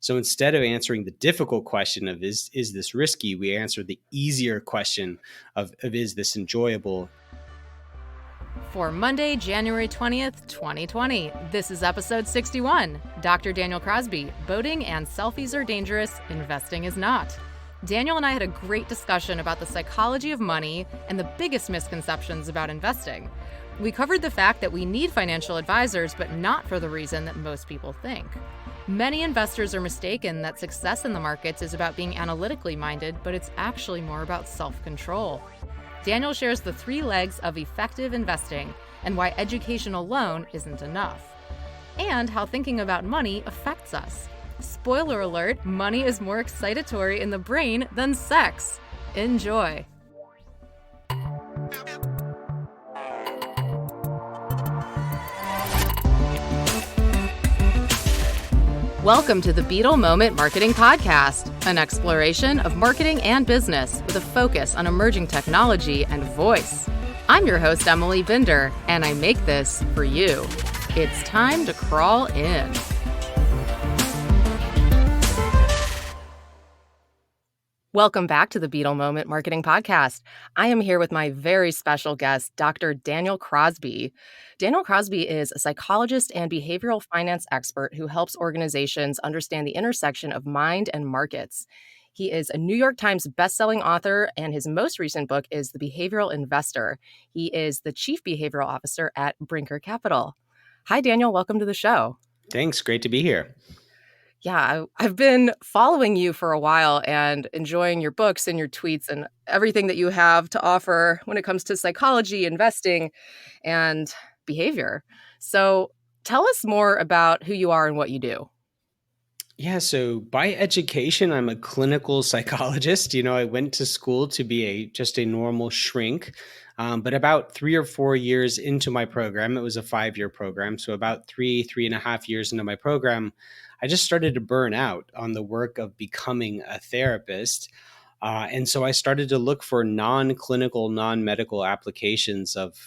So instead of answering the difficult question of is this risky, we answer the easier question of is this enjoyable? For Monday, January 20th, 2020, this is episode 61. Dr. Daniel Crosby, boating and selfies are dangerous, investing is not. Daniel and I had a great discussion about the psychology of money and the biggest misconceptions about investing. We covered the fact that we need financial advisors, but not for the reason that most people think. Many investors are mistaken that success in the markets is about being analytically minded, but it's actually more about self-control. Daniel shares the 3 legs of effective investing and why education alone isn't enough, and how thinking about money affects us. Spoiler alert, money is more excitatory in the brain than sex. Enjoy. Welcome to the Beetle Moment Marketing Podcast, an exploration of marketing and business with a focus on emerging technology and voice. I'm your host, Emily Binder, and I make this for you. It's time to crawl in. Welcome back to the Beetle Moment Marketing Podcast. I am here with my very special guest, Dr. Daniel Crosby. Daniel Crosby is a psychologist and behavioral finance expert who helps organizations understand the intersection of mind and markets. He is a New York Times bestselling author, and his most recent book is The Behavioral Investor. He is the Chief Behavioral Officer at Brinker Capital. Hi, Daniel. Welcome to the show. Thanks. Great to be here. Yeah, I've been following you for a while and enjoying your books and your tweets and everything that you have to offer when it comes to psychology, investing, and behavior. So tell us more about who you are and what you do. Yeah, so by education, I'm a clinical psychologist. I went to school to be just a normal shrink. But about 3 or 4 years into my program, it was a 5-year program. So about 3.5 years into my program, I just started to burn out on the work of becoming a therapist. And so I started to look for non-clinical, non-medical applications of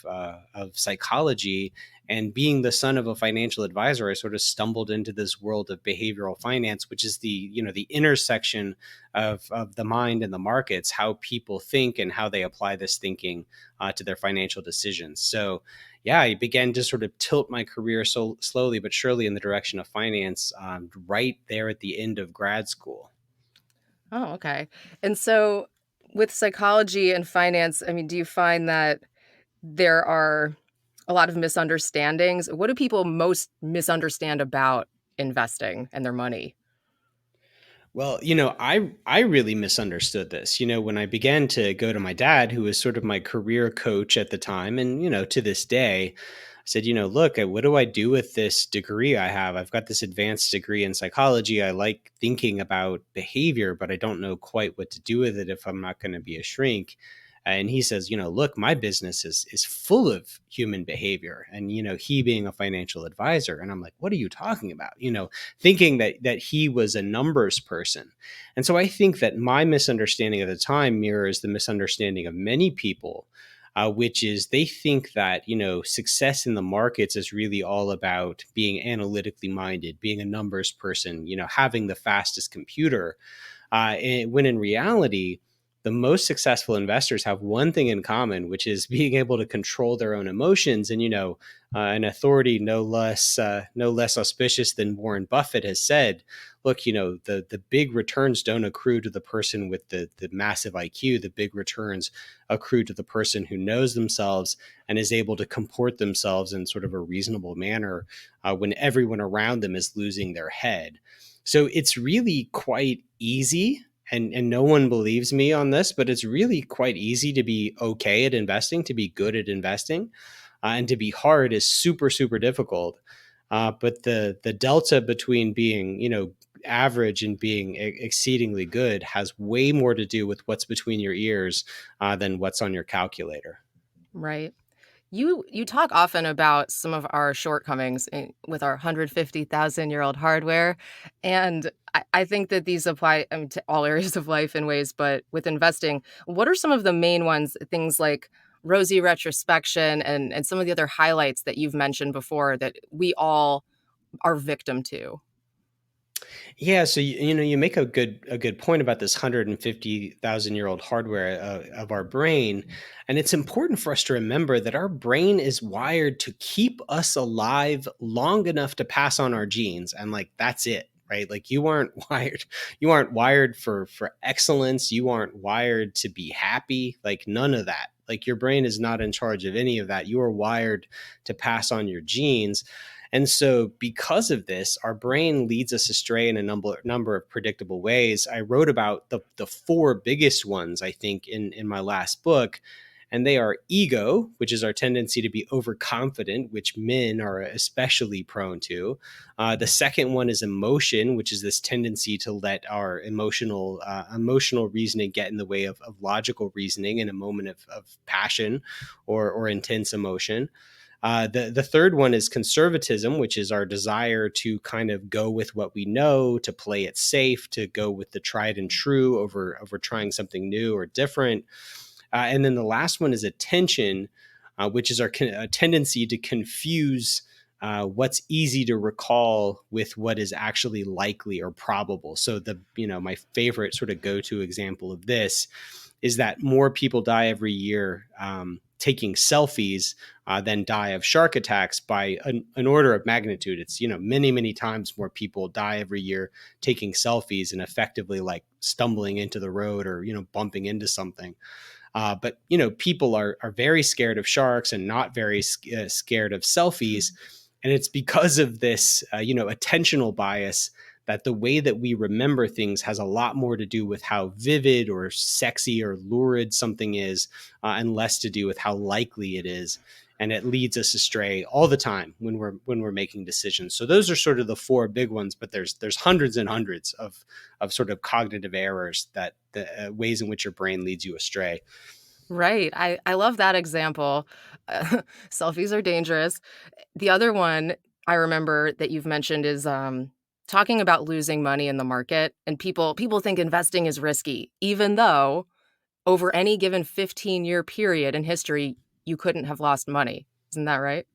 psychology. And being the son of a financial advisor, I sort of stumbled into this world of behavioral finance, which is the intersection of the mind and the markets, how people think and how they apply this thinking to their financial decisions. So yeah, I began to sort of tilt my career so slowly but surely in the direction of finance right there at the end of grad school. Oh, okay. And so with psychology and finance, do you find that there are a lot of misunderstandings? What do people most misunderstand about investing and their money? Well, I really misunderstood this. When I began to go to my dad, who was sort of my career coach at the time, and to this day, I said, look, what do I do with this degree I have? I've got this advanced degree in psychology. I like thinking about behavior, but I don't know quite what to do with it if I'm not going to be a shrink. And he says, look, my business is full of human behavior. And, he being a financial advisor. And I'm like, what are you talking about? Thinking that he was a numbers person. And so I think that my misunderstanding at the time mirrors the misunderstanding of many people, which is they think that, success in the markets is really all about being analytically minded, being a numbers person, having the fastest computer. When in reality, the most successful investors have one thing in common, which is being able to control their own emotions. And, an authority no less auspicious than Warren Buffett has said, look, the big returns don't accrue to the person with the massive IQ. The big returns accrue to the person who knows themselves and is able to comport themselves in sort of a reasonable manner when everyone around them is losing their head. So it's really quite easy. And no one believes me on this, but it's really quite easy to be okay at investing, to be good at investing, and to be hard is super, super difficult. But the delta between being, average and being exceedingly good has way more to do with what's between your ears than what's on your calculator. Right. You talk often about some of our shortcomings with our 150,000-year-old hardware, and I think that these apply to all areas of life in ways, but with investing, what are some of the main ones, things like rosy retrospection and some of the other highlights that you've mentioned before that we all are victim to? Yeah, so you make a good point about this 150,000-year-old hardware of our brain, and it's important for us to remember that our brain is wired to keep us alive long enough to pass on our genes, and like that's it, right? Like you aren't wired for excellence, you aren't wired to be happy, like none of that. Like your brain is not in charge of any of that. You are wired to pass on your genes. And so, because of this, our brain leads us astray in a number of predictable ways. I wrote about the four biggest ones, I think, in my last book. And they are ego, which is our tendency to be overconfident, which men are especially prone to. The second one is emotion, which is this tendency to let our emotional reasoning get in the way of logical reasoning in a moment of passion or intense emotion. The third one is conservatism, which is our desire to kind of go with what we know, to play it safe, to go with the tried and true over trying something new or different. And then the last one is attention, which is our a tendency to confuse what's easy to recall with what is actually likely or probable. So my favorite sort of go-to example of this is that more people die every year taking selfies than die of shark attacks by an order of magnitude. It's many many times more people die every year taking selfies and effectively like stumbling into the road or bumping into something. But people are very scared of sharks and not very scared of selfies, and it's because of this attentional bias that the way that we remember things has a lot more to do with how vivid or sexy or lurid something is, and less to do with how likely it is. And it leads us astray all the time when we're making decisions. So those are sort of the four big ones, but there's hundreds and hundreds of sort of cognitive errors that the ways in which your brain leads you astray. Right. I love that example. Selfies are dangerous. The other one I remember that you've mentioned is talking about losing money in the market, and people think investing is risky, even though over any given 15-year period in history, you couldn't have lost money. Isn't that right?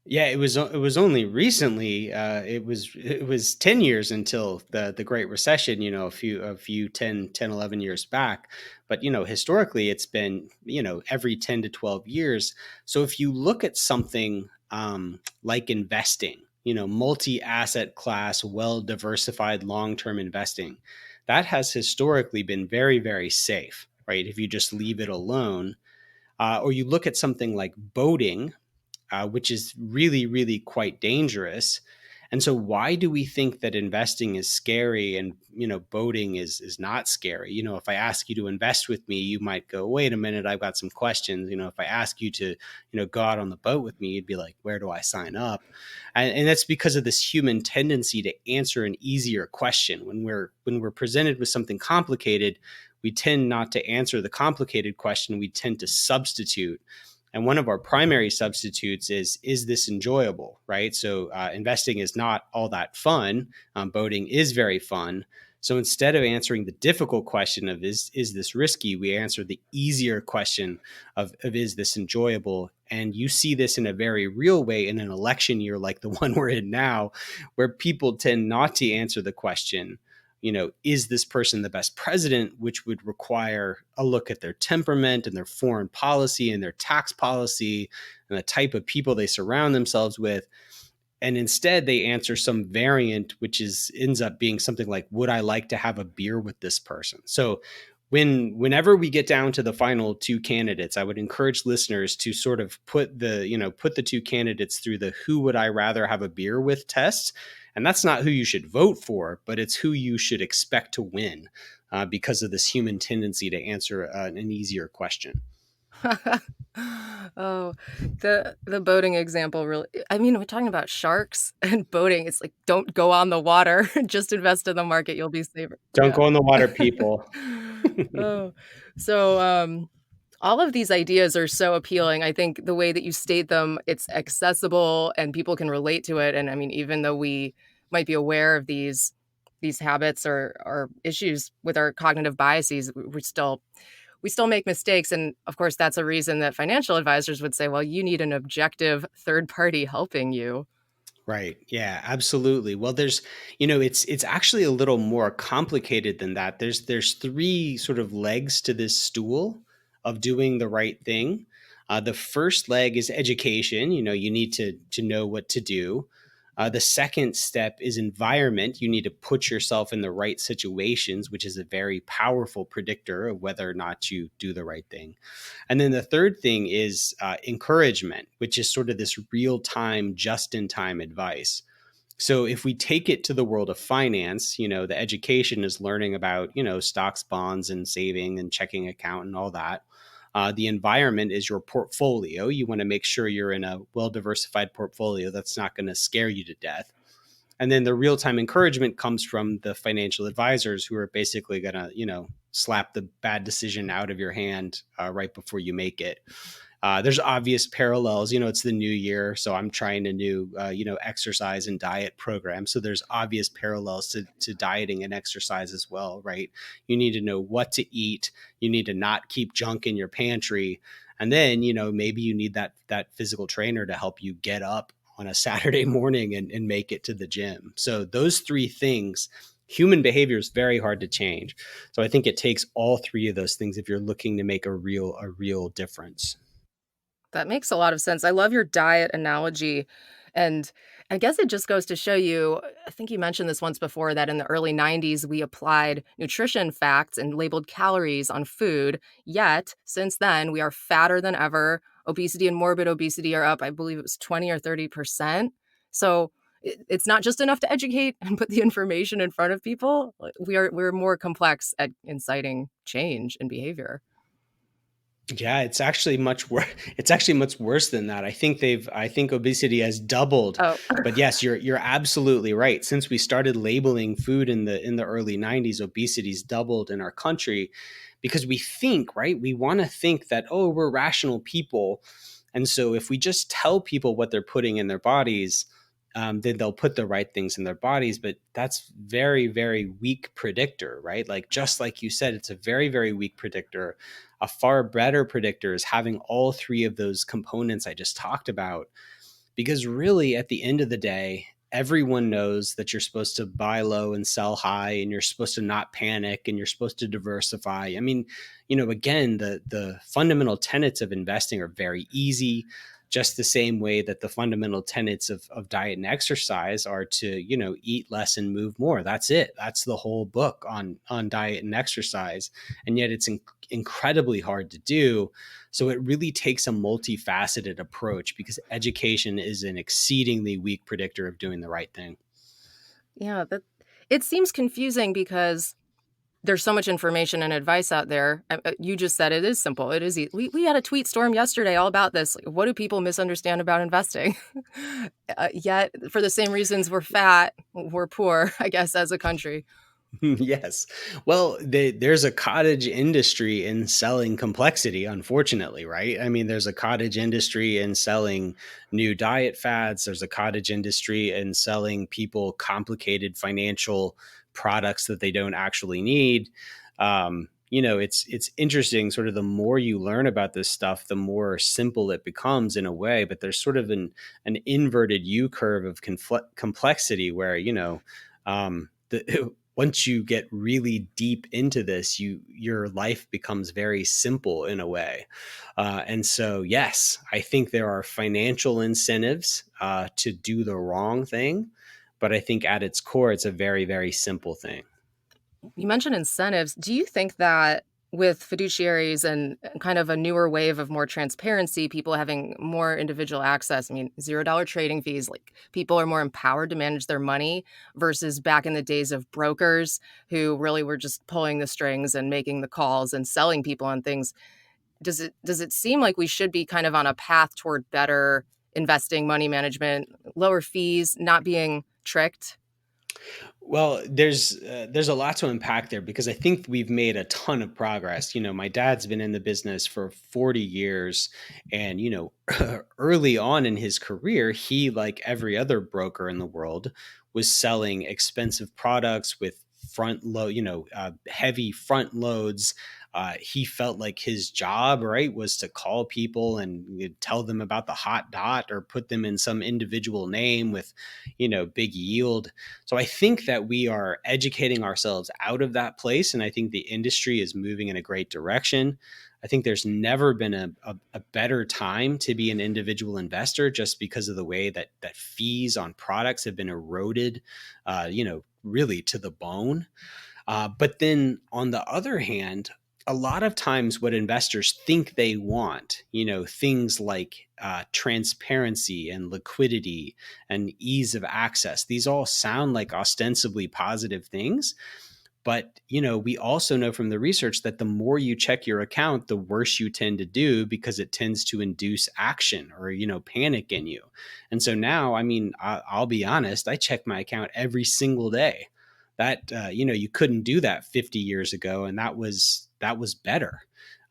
Yeah, it was only recently. It was 10 years until the Great Recession. A few 10, 11 years back. But historically, it's been every 10 to 12 years. So if you look at something like investing, multi-asset class, well diversified, long term investing, that has historically been very very safe, right? If you just leave it alone, or you look at something like boating, which is really, really quite dangerous. And so, why do we think that investing is scary and boating is not scary? If I ask you to invest with me, you might go, "Wait a minute, I've got some questions." If I ask you to go out on the boat with me, you'd be like, "Where do I sign up?" And that's because of this human tendency to answer an easier question. When we're presented with something complicated, we tend not to answer the complicated question. We tend to substitute, and one of our primary substitutes is this enjoyable, right? So investing is not all that fun. Boating is very fun. So instead of answering the difficult question of is this risky, we answer the easier question of is this enjoyable. And you see this in a very real way in an election year like the one we're in now, where people tend not to answer the question, is this person the best president, which would require a look at their temperament and their foreign policy and their tax policy and the type of people they surround themselves with. And instead they answer some variant, which ends up being something like, would I like to have a beer with this person? So whenever we get down to the final two candidates, I would encourage listeners to sort of put the two candidates through the who would I rather have a beer with test. And that's not who you should vote for, but it's who you should expect to win, because of this human tendency to answer an easier question. Oh, the boating example really, I mean, we're talking about sharks and boating. It's like, don't go on the water, just invest in the market, you'll be safer. Don't Yeah. go in the water, people. Oh, so, all of these ideas are so appealing. I think the way that you state them, it's accessible and people can relate to it. And I mean, even though we might be aware of these habits or issues with our cognitive biases, we still make mistakes. And of course, that's a reason that financial advisors would say, well, you need an objective third party helping you. Right. Yeah, absolutely. Well, it's actually a little more complicated than that. There's three sort of legs to this stool of doing the right thing. The first leg is education. You need to know what to do. The second step is environment. You need to put yourself in the right situations, which is a very powerful predictor of whether or not you do the right thing. And then the third thing is encouragement, which is sort of this real time, just in time advice. So if we take it to the world of finance, the education is learning about, stocks, bonds, and saving and checking account and all that. The environment is your portfolio. You want to make sure you're in a well diversified portfolio that's not going to scare you to death. And then the real time encouragement comes from the financial advisors who are basically going to, slap the bad decision out of your hand right before you make it. There's obvious parallels. It's the new year, so I'm trying a new, exercise and diet program. So there's obvious parallels to dieting and exercise as well, right? You need to know what to eat. You need to not keep junk in your pantry, and then maybe you need that physical trainer to help you get up on a Saturday morning and make it to the gym. So those three things. Human behavior is very hard to change. So I think it takes all three of those things if you're looking to make a real difference. That makes a lot of sense. I love your diet analogy. And I guess it just goes to show you, I think you mentioned this once before, that in the early 90s, we applied nutrition facts and labeled calories on food. Yet, since then, we are fatter than ever. Obesity and morbid obesity are up, I believe it was 20 or 30%. So it's not just enough to educate and put the information in front of people. We're more complex at inciting change in behavior. Yeah, it's actually much worse. It's actually much worse than that. I think obesity has doubled. Oh, But yes, you're absolutely right. Since we started labeling food in the early 90s, obesity's doubled in our country because we think, right? We want to think that, oh, we're rational people. And so if we just tell people what they're putting in their bodies, then they'll put the right things in their bodies. But that's very, very weak predictor, right? Like just like you said, it's a very, very weak predictor. A far better predictor is having all three of those components I just talked about, because really at the end of the day, everyone knows that you're supposed to buy low and sell high, and you're supposed to not panic, and you're supposed to diversify. I mean, again, the fundamental tenets of investing are very easy, just the same way that the fundamental tenets of diet and exercise are to, eat less and move more. That's it. That's the whole book on diet and exercise. And yet it's incredibly hard to do. So it really takes a multifaceted approach because education is an exceedingly weak predictor of doing the right thing. yeah, that it seems confusing because there's so much information and advice out there. You just said it is simple. It is. We had a tweet storm yesterday all about this. Like, what do people misunderstand about investing? Yet, for the same reasons, we're fat, we're poor, I guess, as a country. Yes. Well, there's a cottage industry in selling complexity, unfortunately, right? I mean, there's a cottage industry in selling new diet fads. There's a cottage industry in selling people complicated financial products that they don't actually need. It's interesting. Sort of the more you learn about this stuff, the more simple it becomes in a way. But there's sort of an inverted U curve of complexity where once you get really deep into this, your life becomes very simple in a way. And so, yes, I think there are financial incentives to do the wrong thing, but I think at its core, it's a very, very simple thing. You mentioned incentives. Do you think that with fiduciaries and kind of a newer wave of more transparency, people having more individual access, I mean, $0 trading fees, like people are more empowered to manage their money versus back in the days of brokers who really were just pulling the strings and making the calls and selling people on things? Does it seem like we should be kind of on a path toward better investing, money management, lower fees, not being tricked? Well, there's a lot to unpack there because I think we've made a ton of progress. My dad's been in the business for 40 years, and early on in his career, he, like every other broker in the world, was selling expensive products with heavy front loads, He felt like his job, right, was to call people and tell them about the hot dot or put them in some individual name with, big yield. So I think that we are educating ourselves out of that place. And I think the industry is moving in a great direction. I think there's never been a better time to be an individual investor just because of the way that fees on products have been eroded, really to the bone. But then on the other hand, a lot of times what investors think they want, things like transparency and liquidity and ease of access, these all sound like ostensibly positive things. But, we also know from the research that the more you check your account, the worse you tend to do because it tends to induce action or, panic in you. And so now, I mean, I'll be honest, I check my account every single day. That, you couldn't do that 50 years ago. And that was better.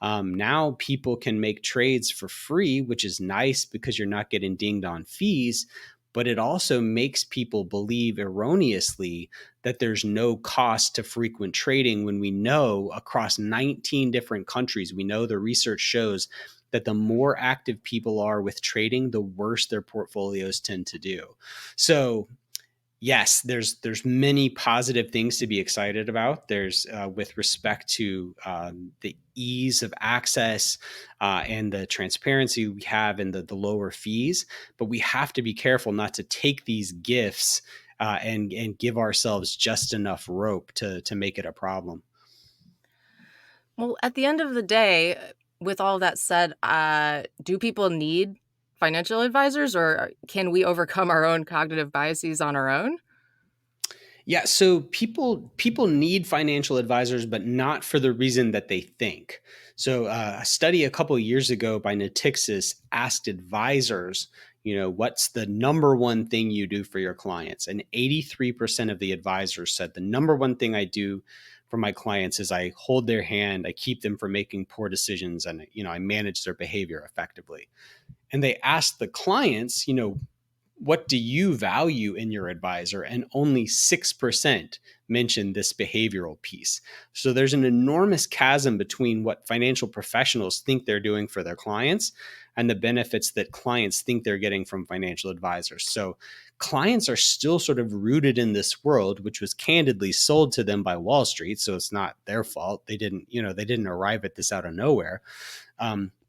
Now people can make trades for free, which is nice because you're not getting dinged on fees. But it also makes people believe erroneously that there's no cost to frequent trading when we know across 19 different countries, we know the research shows that the more active people are with trading, the worse their portfolios tend to do. So yes, there's many positive things to be excited about. There's with respect to the ease of access and the transparency we have in the lower fees, but we have to be careful not to take these gifts and give ourselves just enough rope to make it a problem. Well, at the end of the day, with all that said, do people need financial advisors, or can we overcome our own cognitive biases on our own? Yeah, so people need financial advisors, but not for the reason that they think. So a study a couple of years ago by Natixis asked advisors, what's the number one thing you do for your clients? And 83% of the advisors said the number one thing I do for my clients is I hold their hand, I keep them from making poor decisions, and I manage their behavior effectively. And they asked the clients, what do you value in your advisor? And only 6% mentioned this behavioral piece. So there's an enormous chasm between what financial professionals think they're doing for their clients and the benefits that clients think they're getting from financial advisors. So clients are still sort of rooted in this world, which was candidly sold to them by Wall Street. So it's not their fault. They didn't arrive at this out of nowhere.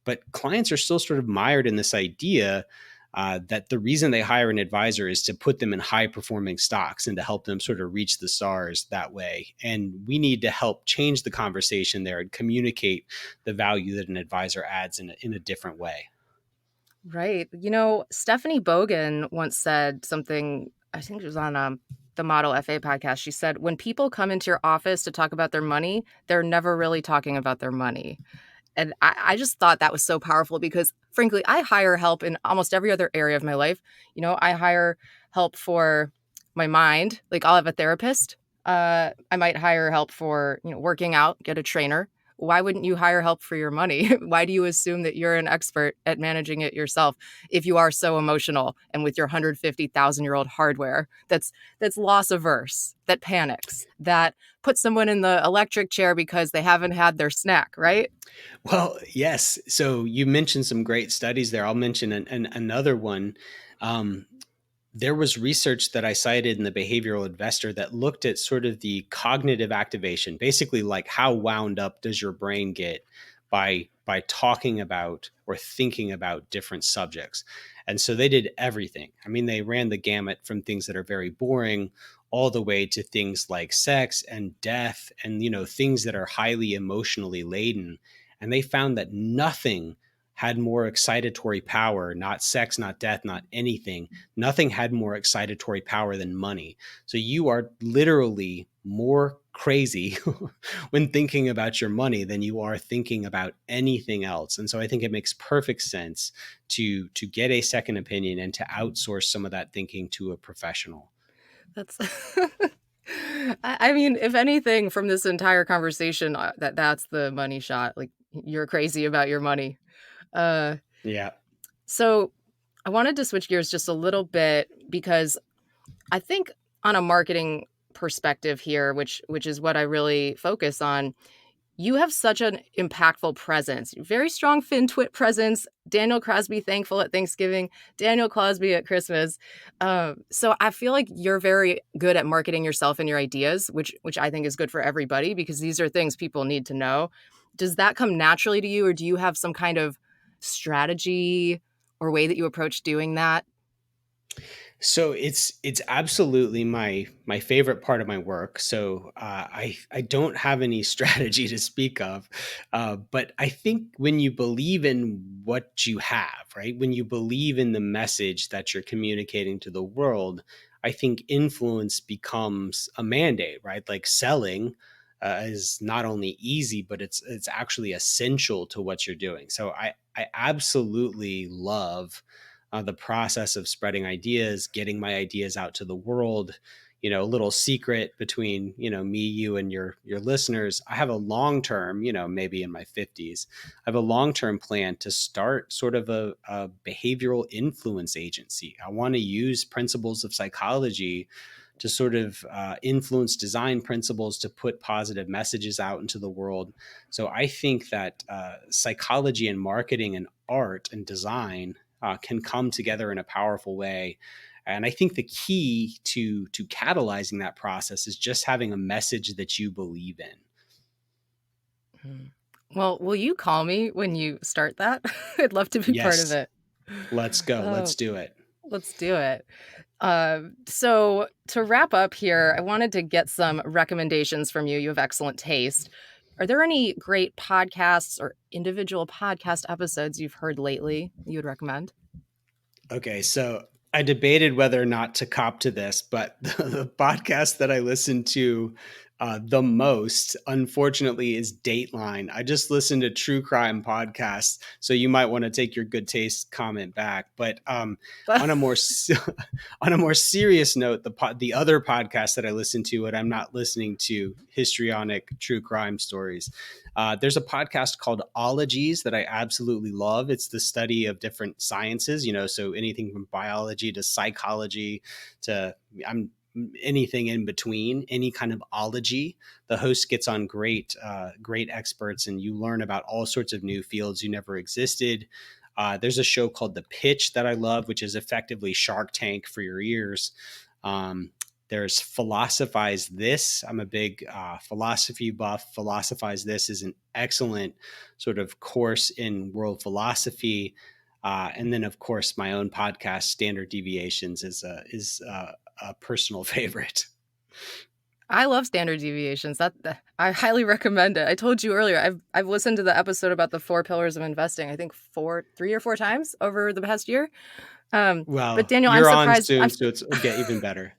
But clients are still sort of mired in this idea that the reason they hire an advisor is to put them in high performing stocks and to help them sort of reach the stars that way. And we need to help change the conversation there and communicate the value that an advisor adds in a different way. Right. Stephanie Bogan once said something, I think it was on the Model FA podcast. She said, when people come into your office to talk about their money, they're never really talking about their money. And I just thought that was so powerful because, frankly, I hire help in almost every other area of my life. I hire help for my mind. Like, I'll have a therapist. I might hire help for, working out, get a trainer. Why wouldn't you hire help for your money? Why do you assume that you're an expert at managing it yourself if you are so emotional and with your 150,000-year-old hardware that's loss averse, that panics, that puts someone in the electric chair because they haven't had their snack, right? Well, yes. So you mentioned some great studies there. I'll mention another one. Um, there was research that I cited in the Behavioral Investor that looked at sort of the cognitive activation, basically like how wound up does your brain get by talking about or thinking about different subjects. And so they did everything. I mean, they ran the gamut from things that are very boring all the way to things like sex and death and things that are highly emotionally laden. And they found that nothing had more excitatory power, not sex, not death, not anything. Nothing had more excitatory power than money. So you are literally more crazy when thinking about your money than you are thinking about anything else. And so I think it makes perfect sense to get a second opinion and to outsource some of that thinking to a professional. That's I mean, if anything from this entire conversation, that's the money shot. Like, you're crazy about your money. Uh, Yeah. so I wanted to switch gears just a little bit because I think on a marketing perspective here, which is what I really focus on, You have such an impactful presence, very strong FinTwit presence. Daniel Crosby thankful at Thanksgiving, Daniel Crosby at Christmas. So I feel like you're very good at marketing yourself and your ideas, which I think is good for everybody because these are things people need to know. Does that come naturally to you, or do you have some kind of strategy or way that you approach doing that? So it's absolutely my favorite part of my work. So I don't have any strategy to speak of, but I think when you believe in what you have, right? When you believe in the message that you're communicating to the world, I think influence becomes a mandate, right? Like selling is not only easy, but it's actually essential to what you're doing. So I absolutely love the process of spreading ideas, getting my ideas out to the world. You know, a little secret between me, you, and your listeners. I have a long term, maybe in my 50s, I have a long term plan to start sort of a behavioral influence agency. I want to use principles of psychology to sort of influence design principles to put positive messages out into the world. So I think that psychology and marketing and art and design can come together in a powerful way. And I think the key to catalyzing that process is just having a message that you believe in. Hmm. Well, will you call me when you start that? I'd love to be part of Yes, it. let's go. Oh, Let's do it. let's do it. So to wrap up here, I wanted to get some recommendations from you. You have excellent taste. Are there any great podcasts or individual podcast episodes you've heard lately you would recommend? Okay, so I debated whether or not to cop to this, but the podcast that I listen to the most, unfortunately, is Dateline. I just listened to true crime podcasts, so you might want to take your good taste comment back. But on a more on a more serious note, the other podcast that I listen to, and I'm not listening to histrionic true crime stories. There's a podcast called Ologies that I absolutely love. It's the study of different sciences, so anything from biology to psychology to I'm anything in between, any kind of ology. The host gets on great experts, and you learn about all sorts of new fields you never existed. There's a show called The Pitch that I love, which is effectively Shark Tank for your ears. Um, there's Philosophize This. I'm a big philosophy buff. Philosophize This is an excellent sort of course in world philosophy. And then, of course, my own podcast, Standard Deviations, is a personal favorite. I love standard deviations. I highly recommend it. I told you earlier. I've listened to the episode about the four pillars of investing. I think 3 or 4 times over the past year. But Well, Daniel, I'm you're on surprised. soon, so it'll get even better.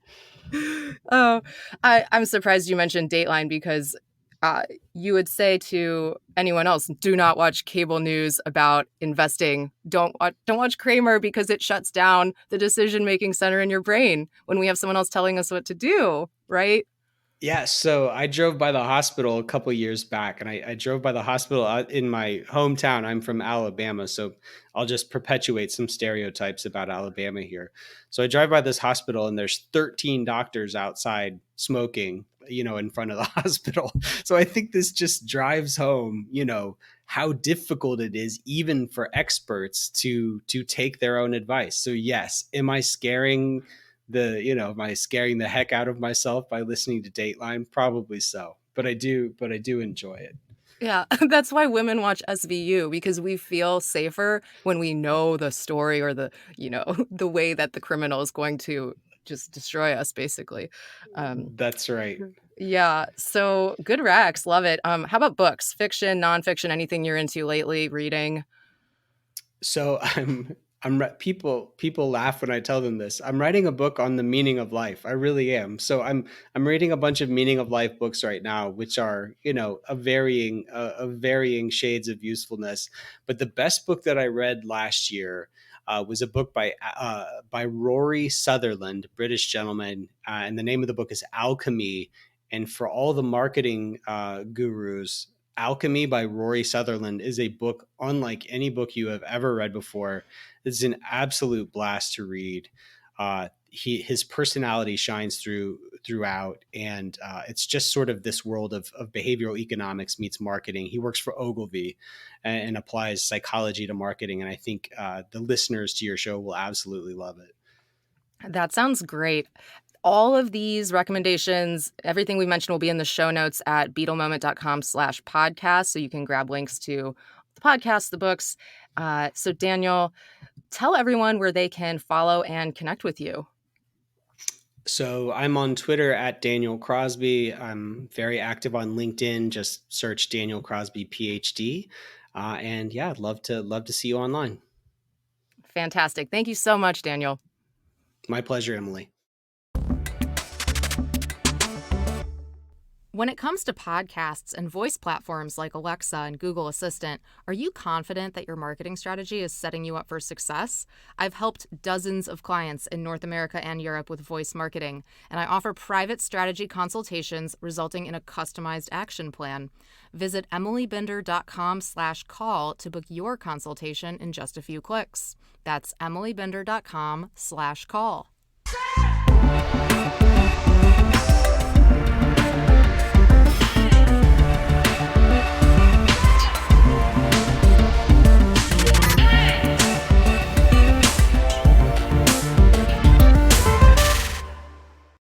Oh, I'm surprised you mentioned Dateline because uh, you would say to anyone else, "Do not watch cable news about investing. Don't watch Kramer because it shuts down the decision-making center in your brain when we have someone else telling us what to do." Right? Yeah, so I drove by the hospital a couple years back, and I drove by the hospital in my hometown. I'm from Alabama, so I'll just perpetuate some stereotypes about Alabama here. So I drive by this hospital, and there's 13 doctors outside smoking, in front of the hospital. So I think this just drives home, how difficult it is, even for experts, to take their own advice. So yes, am I scaring the heck out of myself by listening to Dateline? Probably so. But I do enjoy it. Yeah, that's why women watch SVU because we feel safer when we know the story or the way that the criminal is going to just destroy us, basically. Um, That's right. yeah, so good Rex, love it. How about books, fiction, nonfiction, anything you're into lately, reading? So people laugh when I tell them this. I'm writing a book on the meaning of life. I really am. So I'm reading a bunch of meaning of life books right now, which are of varying shades of usefulness. But the best book that I read last year was a book by Rory Sutherland, British gentleman, and the name of the book is Alchemy. And for all the marketing gurus, Alchemy by Rory Sutherland is a book unlike any book you have ever read before. It's an absolute blast to read. His personality shines throughout. And it's just sort of this world of behavioral economics meets marketing. He works for Ogilvy and applies psychology to marketing. And I think the listeners to your show will absolutely love it. That sounds great. All of these recommendations, everything we mentioned will be in the show notes at beetlemoment.com/podcast. So you can grab links to the podcast, the books. So Daniel, tell everyone where they can follow and connect with you. So I'm on Twitter at Daniel Crosby. I'm very active on LinkedIn. Just search Daniel Crosby PhD. And yeah, I'd love to see you online. Fantastic. Thank you so much, Daniel. My pleasure, Emily. When it comes to podcasts and voice platforms like Alexa and Google Assistant, are you confident that your marketing strategy is setting you up for success? I've helped dozens of clients in North America and Europe with voice marketing, and I offer private strategy consultations resulting in a customized action plan. Visit emilybinder.com/call to book your consultation in just a few clicks. That's emilybinder.com/call.